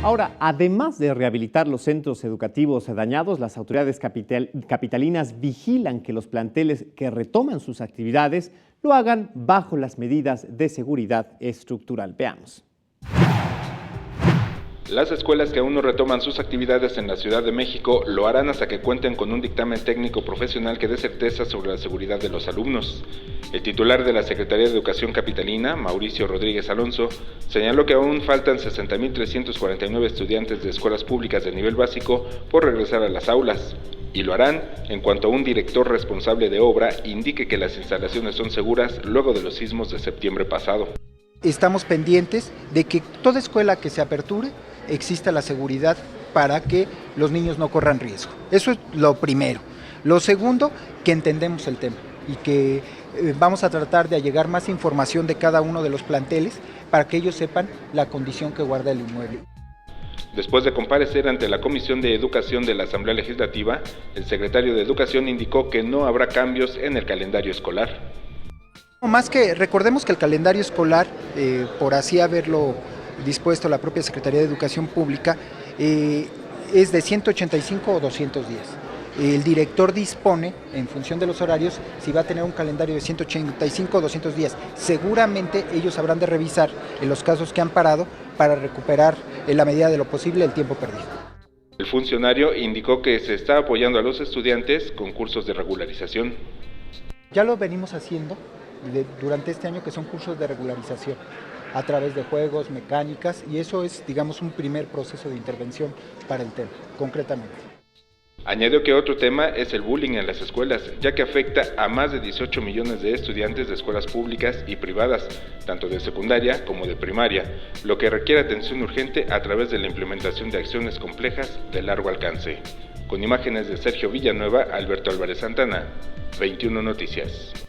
Ahora, además de rehabilitar los centros educativos dañados, las autoridades capitalinas vigilan que los planteles que retoman sus actividades lo hagan bajo las medidas de seguridad estructural. Veamos. Las escuelas que aún no retoman sus actividades en la Ciudad de México lo harán hasta que cuenten con un dictamen técnico profesional que dé certeza sobre la seguridad de los alumnos. El titular de la Secretaría de Educación capitalina, Mauricio Rodríguez Alonso, señaló que aún faltan 60.349 estudiantes de escuelas públicas de nivel básico por regresar a las aulas, y lo harán en cuanto un director responsable de obra indique que las instalaciones son seguras luego de los sismos de septiembre pasado. Estamos pendientes de que toda escuela que se aperture exista la seguridad para que los niños no corran riesgo. Eso es lo primero. Lo segundo, que entendemos el tema y que vamos a tratar de allegar más información de cada uno de los planteles para que ellos sepan la condición que guarda el inmueble. Después de comparecer ante la Comisión de Educación de la Asamblea Legislativa, el secretario de Educación indicó que no habrá cambios en el calendario escolar. Más que recordemos que el calendario escolar, por así haberlo dispuesto la propia Secretaría de Educación Pública, es de 185 o 200 días. El director dispone, en función de los horarios, si va a tener un calendario de 185 o 200 días. Seguramente ellos habrán de revisar en los casos que han parado para recuperar en la medida de lo posible el tiempo perdido. El funcionario indicó que se está apoyando a los estudiantes con cursos de regularización. Ya lo venimos haciendo durante este año, que son cursos de regularización a través de juegos, mecánicas, y eso es, digamos, un primer proceso de intervención para el tema, concretamente. Añadió que otro tema es el bullying en las escuelas, ya que afecta a más de 18 millones de estudiantes de escuelas públicas y privadas, tanto de secundaria como de primaria, lo que requiere atención urgente a través de la implementación de acciones complejas de largo alcance. Con imágenes de Sergio Villanueva, Alberto Álvarez Santana, 21 Noticias.